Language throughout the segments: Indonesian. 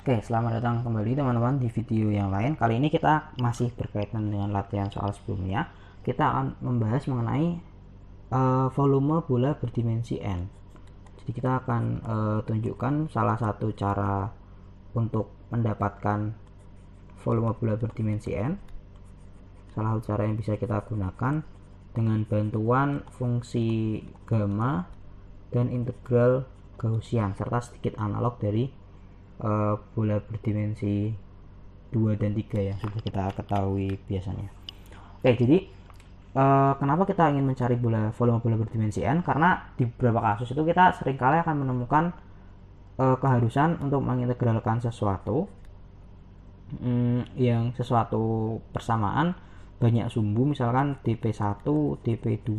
Oke, selamat datang kembali teman-teman di video yang lain. Kali ini kita masih berkaitan dengan latihan soal sebelumnya. Kita akan membahas mengenai volume bola berdimensi n. Jadi kita akan tunjukkan salah satu cara untuk mendapatkan volume bola berdimensi n. Salah satu cara yang bisa kita gunakan dengan bantuan fungsi gamma dan integral Gaussian serta sedikit analog dari bola berdimensi 2 dan 3 yang sudah kita ketahui biasanya. Oke, jadi kenapa kita ingin mencari volume bola berdimensi n? Karena di beberapa kasus itu kita seringkali akan menemukan keharusan untuk mengintegralkan sesuatu yang sesuatu persamaan banyak sumbu, misalkan dp1, dp2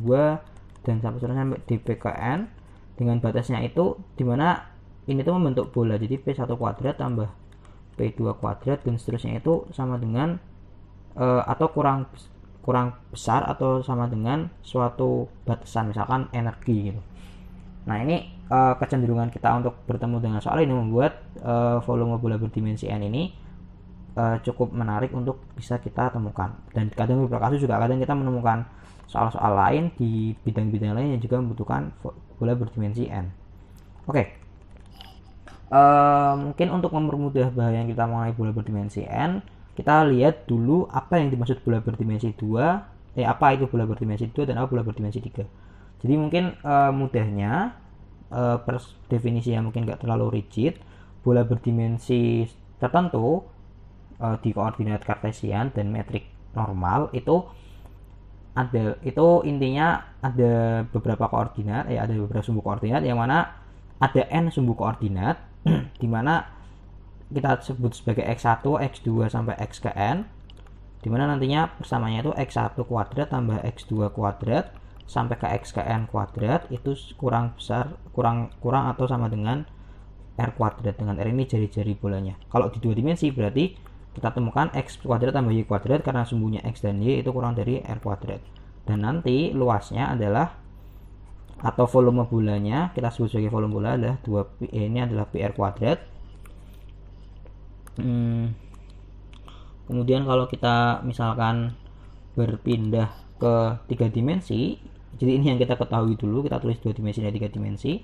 dan sampai dp ke n dengan batasnya itu dimana ini tuh membentuk bola, jadi P1 kuadrat tambah P2 kuadrat dan seterusnya itu sama dengan atau kurang besar atau sama dengan suatu batasan, misalkan energi gitu. Nah, ini kecenderungan kita untuk bertemu dengan soal ini membuat volume bola berdimensi n ini cukup menarik untuk bisa kita temukan. Dan kadang beberapa kasus juga kadang kita menemukan soal-soal lain di bidang-bidang lain yang juga membutuhkan bola berdimensi n. Oke. Mungkin untuk mempermudah bahasan kita mengenai bola berdimensi n, kita lihat dulu apa yang dimaksud bola berdimensi 2, apa itu bola berdimensi 2 dan apa bola berdimensi 3. Jadi mungkin mudahnya definisi yang mungkin gak terlalu rigid, bola berdimensi tertentu di koordinat kartesian dan metrik normal itu intinya ada beberapa koordinat, ada beberapa sumbu koordinat yang mana ada n sumbu koordinat di mana kita sebut sebagai x1, x2 sampai x ke n, di mana nantinya persamaannya itu x1 kuadrat tambah x2 kuadrat sampai ke x ke n kuadrat itu kurang atau sama dengan r kuadrat, dengan r ini jari-jari bolanya. Kalau di 2 dimensi berarti kita temukan x kuadrat tambah y kuadrat karena sumbunya x dan y itu kurang dari r kuadrat. Dan nanti luasnya adalah atau volume bolanya kita sebut sebagai volume bola adalah 2pi, ini adalah pr kuadrat. Kemudian kalau kita misalkan berpindah ke 3 dimensi, jadi ini yang kita ketahui dulu, kita tulis 2 dimensi dan 3 dimensi.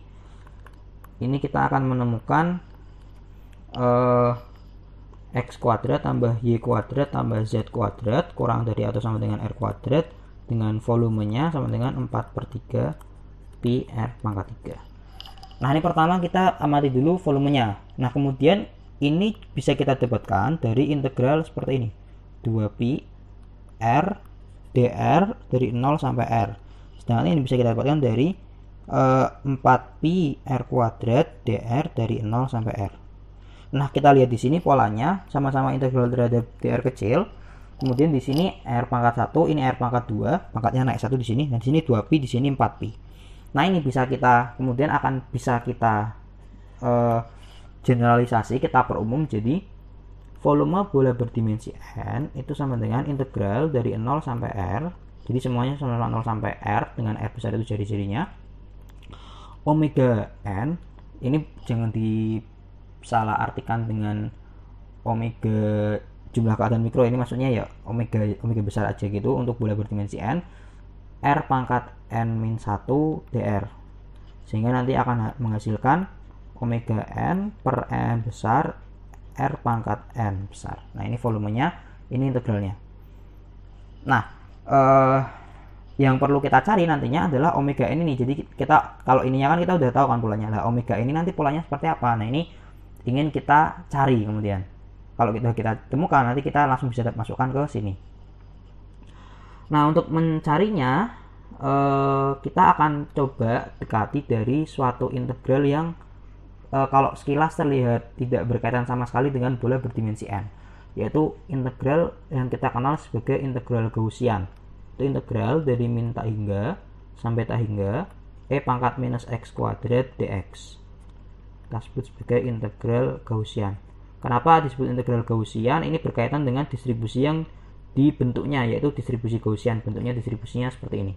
Ini kita akan menemukan x kuadrat tambah y kuadrat tambah z kuadrat kurang dari atau sama dengan r kuadrat dengan volumenya sama dengan 4/3 pi r pangkat 3. Nah, ini pertama kita amati dulu volumenya. Nah, kemudian ini bisa kita dapatkan dari integral seperti ini, 2pi r dr dari 0 sampai r. Sedangkan ini bisa kita dapatkan dari 4pi r kuadrat dr dari 0 sampai r. Nah, kita lihat di sini polanya sama-sama integral terhadap dr kecil. Kemudian di sini r pangkat 1, ini r pangkat 2, pangkatnya naik 1 di sini, dan di sini 2pi, di sini 4pi. Nah, ini bisa kita kemudian akan bisa kita generalisasi, kita perumum jadi volume bola berdimensi n itu sama dengan integral dari 0 sampai r. Jadi semuanya sama 0 sampai r dengan r besar itu jari-jarinya. Omega n ini jangan disalah artikan dengan omega jumlah keadaan mikro, ini maksudnya ya omega besar aja gitu untuk bola berdimensi n, r pangkat n-1 dr, sehingga nanti akan menghasilkan omega n per n besar r pangkat n besar. Nah, ini volumenya, ini integralnya. Nah, yang perlu kita cari nantinya adalah omega n ini. Jadi kita kalau ininya kan kita udah tahu kan polanya. Nah, omega ini nanti polanya seperti apa? Nah, ini ingin kita cari kemudian. Kalau kita temukan, nanti kita langsung bisa masukkan ke sini. Nah, untuk mencarinya kita akan coba dekati dari suatu integral yang kalau sekilas terlihat tidak berkaitan sama sekali dengan bola berdimensi n, yaitu integral yang kita kenal sebagai integral Gaussian. Itu integral dari min tak hingga sampai tak hingga e pangkat minus x kuadrat dx. Kita sebut sebagai integral Gaussian. Kenapa disebut integral Gaussian? Ini berkaitan dengan distribusi yang dibentuknya, yaitu distribusi Gaussian. Bentuknya distribusinya seperti ini.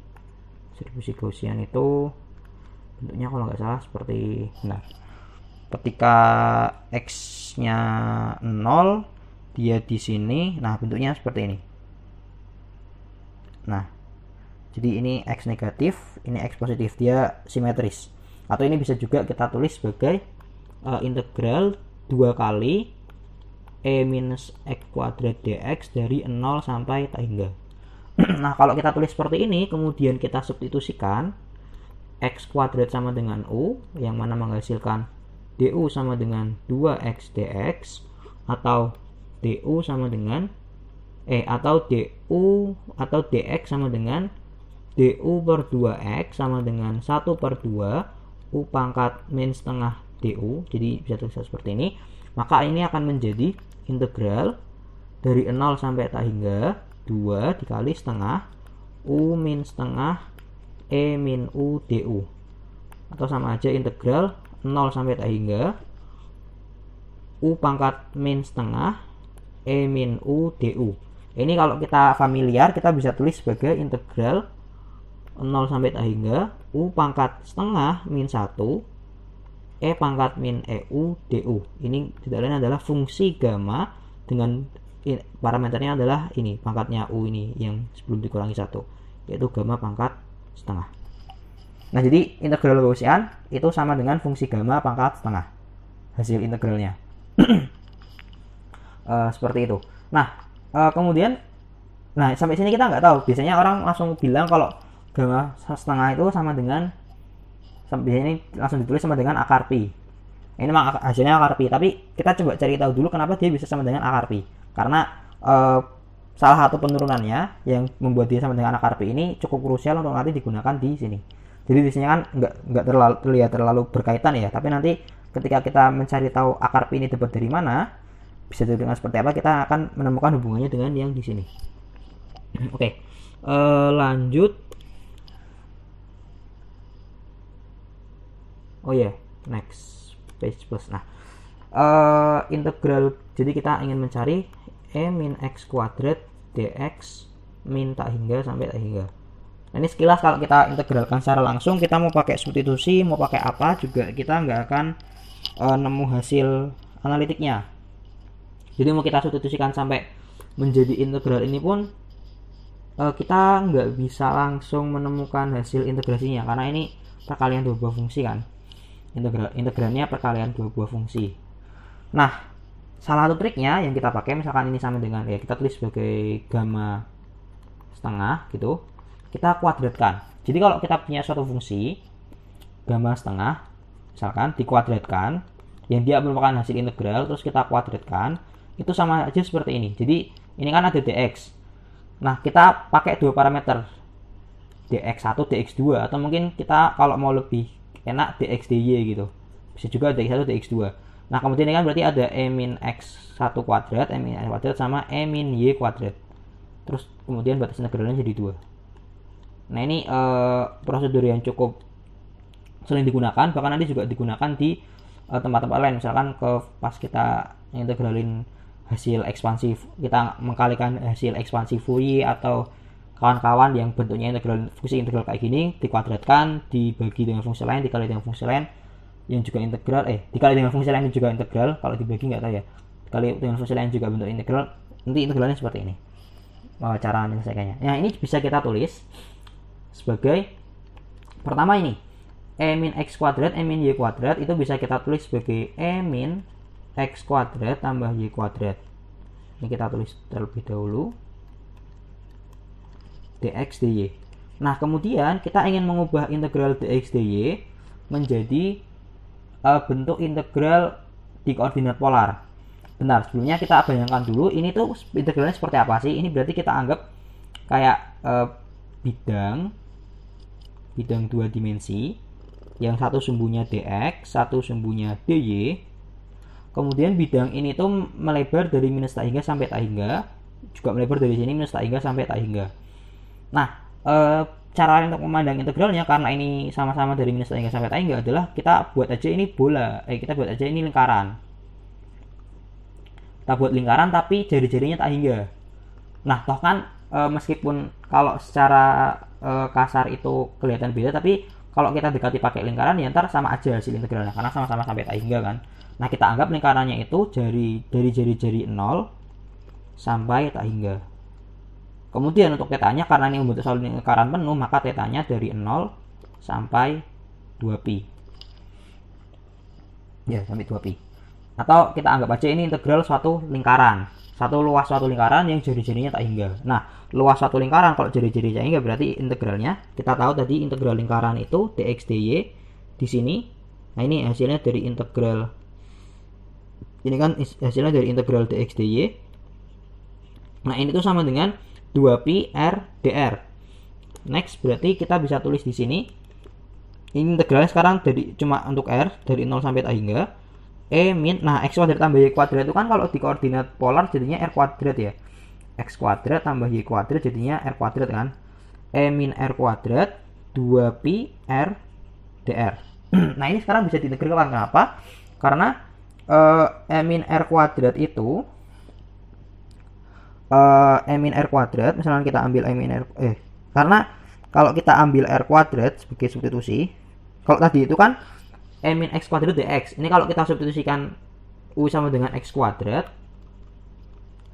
Distribusi Gaussian itu bentuknya kalau nggak salah seperti benar. ketika x-nya 0 dia di sini. Nah, bentuknya seperti ini. Nah, jadi ini x negatif, ini x positif, dia simetris. Atau ini bisa juga kita tulis sebagai integral 2 kali e minus x kuadrat dx dari 0 sampai tak hingga. Nah, kalau kita tulis seperti ini, kemudian kita substitusikan x kuadrat sama dengan u, yang mana menghasilkan du sama dengan 2x dx, atau du sama dengan atau du atau dx sama dengan du per 2x sama dengan 1/2 u pangkat min setengah du. Jadi bisa tulis seperti ini. Maka ini akan menjadi integral dari 0 sampai tak hingga 2 dikali setengah u min setengah e min u du, atau sama aja integral 0 sampai tak hingga u pangkat min setengah e min u du. Ini kalau kita familiar, kita bisa tulis sebagai integral 0 sampai tak hingga u pangkat setengah min 1 e pangkat min eu du. Ini tidak lain adalah fungsi gamma dengan parameternya adalah ini, pangkatnya u ini yang sebelum dikurangi 1, yaitu gamma pangkat setengah. Nah, jadi integral Gaussian itu sama dengan fungsi gamma pangkat setengah, hasil integralnya. Seperti itu. Nah, kemudian, nah sampai sini kita nggak tahu. Biasanya orang langsung bilang kalau gamma setengah itu sama dengan, sampai sini langsung ditulis sama dengan akar pi. Ini memang hasilnya akar pi, tapi kita coba cari tahu dulu kenapa dia bisa sama dengan akar pi. Karena salah satu penurunannya yang membuat dia sama dengan akar pi ini cukup krusial untuk nanti digunakan di sini. Jadi di sini kan nggak terlihat terlalu berkaitan ya, tapi nanti ketika kita mencari tahu akar pi ini dapat dari mana, bisa dengan seperti apa, kita akan menemukan hubungannya dengan yang di sini. Oke, lanjut. Oh ya, next page plus. Nah, integral. Jadi kita ingin mencari e min x kuadrat dx min tak hingga sampai tak hingga. Nah, ini sekilas kalau kita integralkan secara langsung, kita mau pakai substitusi, mau pakai apa juga, kita nggak akan nemu hasil analitiknya. Jadi mau kita substitusikan sampai menjadi integral ini pun kita nggak bisa langsung menemukan hasil integrasinya, karena ini perkalian dua buah fungsi kan. Integralnya perkalian dua buah fungsi. Nah, salah satu triknya yang kita pakai, misalkan ini sama dengan, ya kita tulis sebagai gamma setengah gitu, kita kuadratkan. Jadi kalau kita punya suatu fungsi gamma setengah, misalkan dikuadratkan, yang dia merupakan hasil integral, terus kita kuadratkan, itu sama aja seperti ini. Jadi ini kan ada dx. Nah, kita pakai dua parameter, dx1, dx2, atau mungkin kita kalau mau lebih enak dx dy gitu. Bisa juga dx1, dx2. Nah, kemudian ini kan berarti ada e min x1 kuadrat, e min x kuadrat sama e min y kuadrat. Terus kemudian batas integralnya jadi 2. Nah, ini prosedur yang cukup sering digunakan, bahkan nanti juga digunakan di tempat-tempat lain. Misalkan pas kita integralin hasil ekspansi, kita mengkalikan hasil ekspansi Fourier atau kawan-kawan yang bentuknya fungsi integral kayak gini, dikuadratkan, dibagi dengan fungsi lain, dikali dengan fungsi lain yang juga integral, dikali dengan fungsi lain yang juga integral. Kalau dibagi nggak tahu ya, dikali dengan fungsi lain juga bentuk integral, nanti integralnya seperti ini cara menyelesaikannya. Nah, ini bisa kita tulis sebagai, pertama ini e min x kuadrat, e min y kuadrat, itu bisa kita tulis sebagai e min x kuadrat tambah y kuadrat. Ini kita tulis terlebih dahulu dx dy. Nah, kemudian kita ingin mengubah integral dx dy menjadi bentuk integral di koordinat polar. Benar, sebelumnya kita bayangkan dulu ini tuh integralnya seperti apa sih. Ini berarti kita anggap kayak bidang 2 dimensi, yang satu sumbunya dx, satu sumbunya dy. Kemudian bidang ini tuh melebar dari minus tak hingga sampai tak hingga, juga melebar dari sini minus tak hingga sampai tak hingga. Nah, cara untuk memandang integralnya, karena ini sama-sama dari minus tak hingga sampai tak hingga, adalah kita buat aja ini bola, kita buat aja ini lingkaran. Kita buat lingkaran tapi jari-jarinya tak hingga. Nah, toh kan meskipun kalau secara kasar itu kelihatan beda, tapi kalau kita dekati pakai lingkaran ya ntar sama aja hasil integralnya karena sama-sama sampai tak hingga kan. Nah kita anggap lingkarannya itu dari jari-jari 0 sampai tak hingga. Kemudian untuk tetanya karena ini membentuk suatu lingkaran penuh maka tetanya dari 0 sampai 2pi. Ya sampai 2pi. Atau kita anggap aja ini integral suatu lingkaran. Luas suatu lingkaran yang jari-jarinya tak hingga. Nah, luas suatu lingkaran kalau jari-jarinya tak hingga berarti integralnya kita tahu tadi integral lingkaran itu dx dy di sini. Nah, ini hasilnya dari integral. Ini kan hasilnya dari integral dx dy. Nah, ini tuh sama dengan 2pi r dr. Next, berarti kita bisa tulis di sini. Ini integralnya sekarang dari cuma untuk r dari 0 sampai tak hingga. Nah x kuadrat tambah y kuadrat itu kan kalau di koordinat polar jadinya r kuadrat ya, x kuadrat tambah y kuadrat jadinya r kuadrat kan, min r kuadrat 2pi r dr. Nah ini sekarang bisa diintegralkan. Kenapa? Karena min r kuadrat itu min r kuadrat, misalnya kita ambil min r karena kalau kita ambil r kuadrat sebagai substitusi, kalau tadi itu kan min x kuadrat dx. Ini kalau kita substitusikan u sama dengan x kuadrat,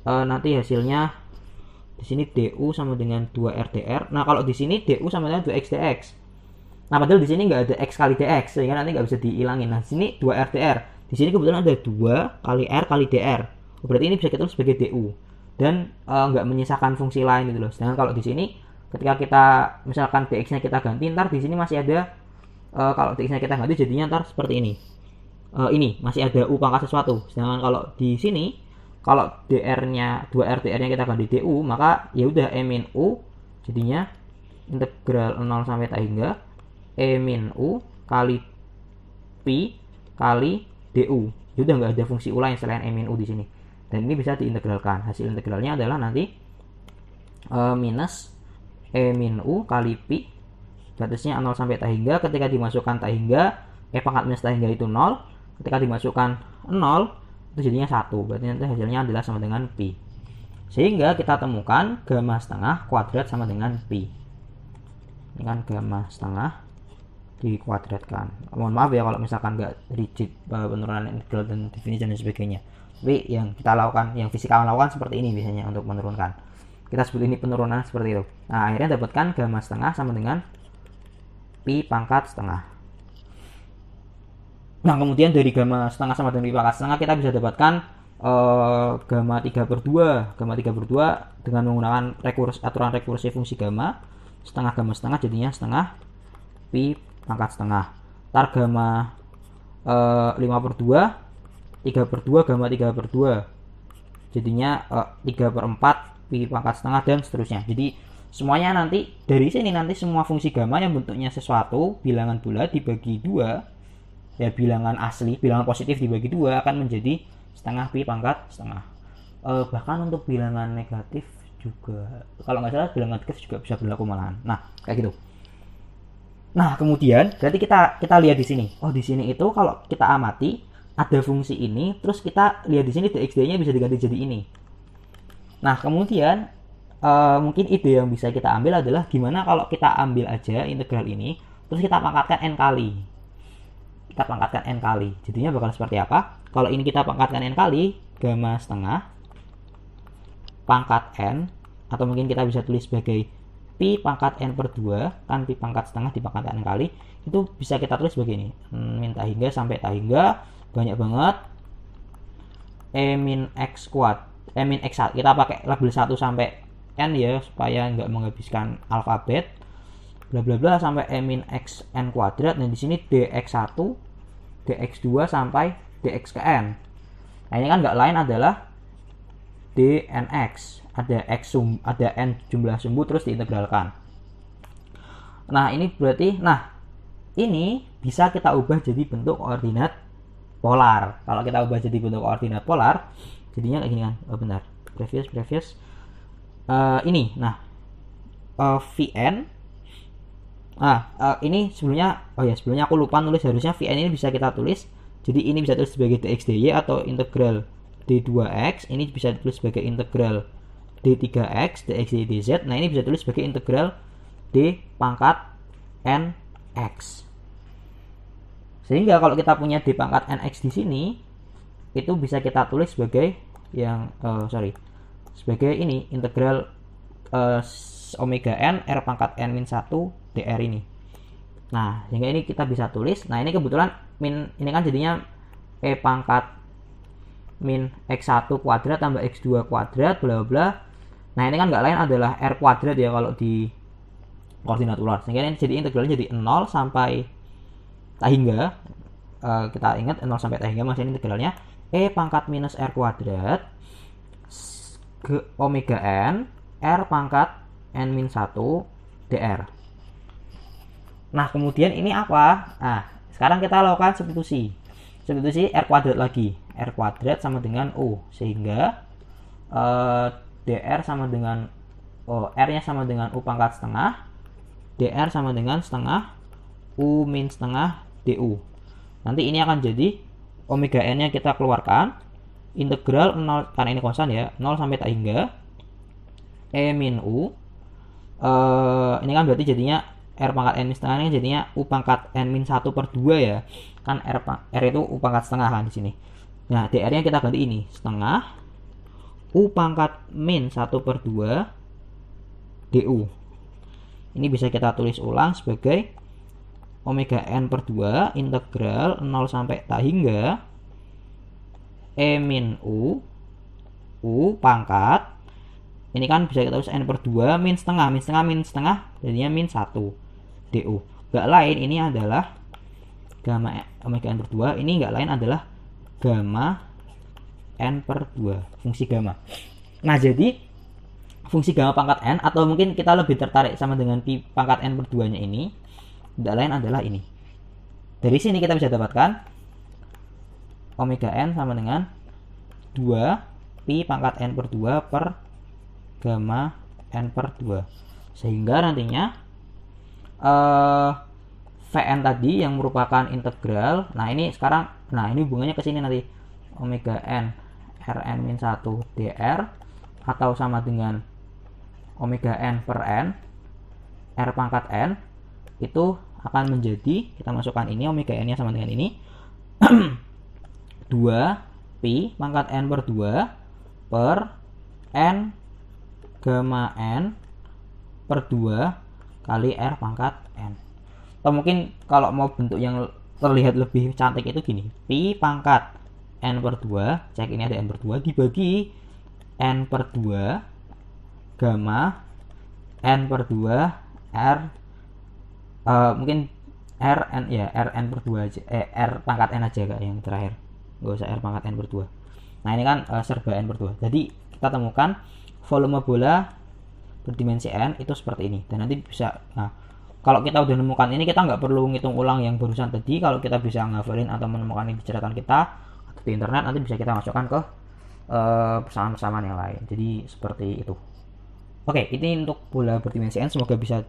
nanti hasilnya di sini du sama dengan 2r dr. Nah kalau di sini du sama dengan 2x dx. Nah padahal di sini nggak ada x kali dx sehingga nanti nggak bisa dihilangin. Nah di sini 2r dr. Di sini kebetulan ada 2 kali r kali dr. Berarti ini bisa kita tulis sebagai du dan nggak menyisakan fungsi lain gitu loh. Sedangkan kalau di sini ketika kita misalkan dx-nya kita ganti, ntar di sini masih ada kalau dx-nya kita ganti jadinya ntar seperti ini. Ini masih ada u pangkat sesuatu. Sedangkan kalau di sini kalau dr-nya 2r dr-nya kita ganti du, maka ya udah min u jadinya integral 0 sampai tak hingga min u kali pi kali du. Ya udah nggak ada fungsi u lain selain min u di sini. Dan ini bisa diintegralkan. Hasil integralnya adalah nanti minus min u kali pi batasnya 0 sampai tak hingga. Ketika dimasukkan tak hingga pangkat minus tak hingga itu 0. Ketika dimasukkan 0 itu jadinya 1. Berarti nanti hasilnya adalah sama dengan pi. Sehingga kita temukan gamma setengah kuadrat sama dengan pi. Ini kan gamma setengah dikuadratkan. Mohon maaf ya kalau misalkan nggak rigid penurunan integral dan definisi dan sebagainya. Tapi yang kita lakukan, yang fisika lakukan seperti ini biasanya untuk menurunkan. Kita sebut ini penurunan seperti itu. Nah akhirnya dapatkan gamma setengah sama dengan pi pangkat setengah. Nah kemudian dari gamma setengah sama dengan pi pangkat setengah kita bisa dapatkan gamma 3/2. Gamma 3/2 dengan menggunakan aturan rekursi fungsi gamma. Setengah gamma setengah jadinya setengah pi pangkat setengah. Tar gamma 5/2 3/2 gamma 3/2 jadinya 3/4 pi pangkat setengah dan seterusnya. Jadi semuanya nanti dari sini nanti semua fungsi gamma yang bentuknya sesuatu bilangan bulat dibagi 2 ya, bilangan asli, bilangan positif dibagi 2 akan menjadi setengah pi pangkat setengah. Bahkan untuk bilangan negatif juga, kalau nggak salah bilangan negatif juga bisa berlaku malahan. Nah kayak gitu. Nah kemudian berarti kita lihat di sini. Oh di sini itu kalau kita amati ada fungsi ini, terus kita lihat di sini dx dy-nya bisa diganti jadi ini. Nah kemudian mungkin ide yang bisa kita ambil adalah gimana kalau kita ambil aja integral ini terus kita pangkatkan n kali. Kita pangkatkan n kali. Jadinya bakal seperti apa? Kalau ini kita pangkatkan n kali, gamma setengah pangkat n, atau mungkin kita bisa tulis sebagai pi pangkat n/2, kan pi pangkat setengah dipangkatkan n kali, itu bisa kita tulis begini. Min tak hingga sampai tak hingga banyak banget min x kuadrat, min x kita pakai label 1 sampai n ya supaya nggak menghabiskan alfabet, bla bla bla sampai min x n kuadrat. Nah di sini dx1 dx2 sampai dx ke n. Nah ini kan nggak lain adalah dnx, ada ada n jumlah sumbu terus diintegralkan. Nah ini berarti ini bisa kita ubah jadi bentuk koordinat polar. Kalau kita ubah jadi bentuk koordinat polar jadinya kayak gini kan. Oh bentar, previous ini Vn ini sebelumnya aku lupa nulis, harusnya Vn ini bisa kita tulis jadi ini bisa tulis sebagai dx dy atau integral d2x, ini bisa ditulis sebagai integral d3x dx dy dz. Nah ini bisa tulis sebagai integral d pangkat n X. Sehingga kalau kita punya D pangkat NX di sini, itu bisa kita tulis sebagai yang sebagai ini integral omega n R pangkat n min 1 dr ini. Nah, sehingga ini kita bisa tulis. Nah, ini kebetulan ini kan jadinya E pangkat min X1 kuadrat tambah X2 kuadrat bla bla. Nah, ini kan nggak lain adalah R kuadrat ya kalau di koordinat ular. Sehingga ini jadi integralnya jadi 0 sampai tak hingga. Kita ingat 0 sampai tak hingga masih integralnya E pangkat minus R kuadrat ke omega n R pangkat n min 1 dr. Nah, kemudian ini apa? Nah, sekarang kita lakukan substitusi. Substitusi R kuadrat lagi. R kuadrat sama dengan U. Sehingga dr sama dengan R-nya sama dengan U pangkat setengah. dr sama dengan setengah U min setengah du. Nanti ini akan jadi omega n-nya kita keluarkan. Integral 0, karena ini konstan ya, 0 sampai tak hingga E min U. Ini kan berarti jadinya R pangkat n min setengah ini jadinya U pangkat n min 1 per 2 ya. Kan R itu U pangkat setengah kan di sini. Nah, dr-nya kita ganti ini, setengah U pangkat min 1 per 2 du. Ini bisa kita tulis ulang sebagai omega n per 2 integral 0 sampai tak hingga E min U pangkat, ini kan bisa kita tulis n per 2 min setengah jadinya min 1 du. Gak lain ini adalah gamma omega n per 2, ini gak lain adalah gamma n per 2, fungsi gamma. Nah, jadi fungsi gamma pangkat n, atau mungkin kita lebih tertarik sama dengan pi pangkat n per 2 nya ini, gak lain adalah ini. Dari sini kita bisa dapatkan omega n sama dengan 2 pi pangkat n per 2 per gamma n per 2. Sehingga nantinya Vn tadi yang merupakan integral, nah ini sekarang, nah ini hubungannya ke sini nanti, omega n Rn min 1 dr atau sama dengan omega n per n R pangkat n, itu akan menjadi, kita masukkan ini, omega n nya sama dengan ini 2 pi pangkat n per 2 per n gamma n per 2 kali R pangkat n. Atau mungkin kalau mau bentuk yang terlihat lebih cantik itu gini, pi pangkat n per 2, cek ini ada n per 2, dibagi n per 2 gamma n per 2 R, mungkin Rn ya, Rn per 2 aja, R pangkat n aja kak yang terakhir, nggak usah R pangkat n per 2. Nah, ini kan serba n per 2. Jadi kita temukan volume bola berdimensi n itu seperti ini. Dan nanti bisa, nah kalau kita udah menemukan ini, kita nggak perlu ngitung ulang yang barusan tadi. Kalau kita bisa ngafalin atau menemukan ini di catatan kita atau di internet, nanti bisa kita masukkan ke persamaan-persamaan yang lain. Jadi seperti itu. Oke, ini untuk bola berdimensi n. Semoga bisa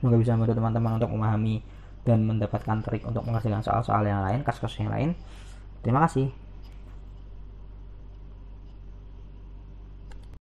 membantu teman-teman untuk memahami dan mendapatkan trik untuk mengerjakan soal-soal yang lain, kasus-kasus yang lain. Terima kasih.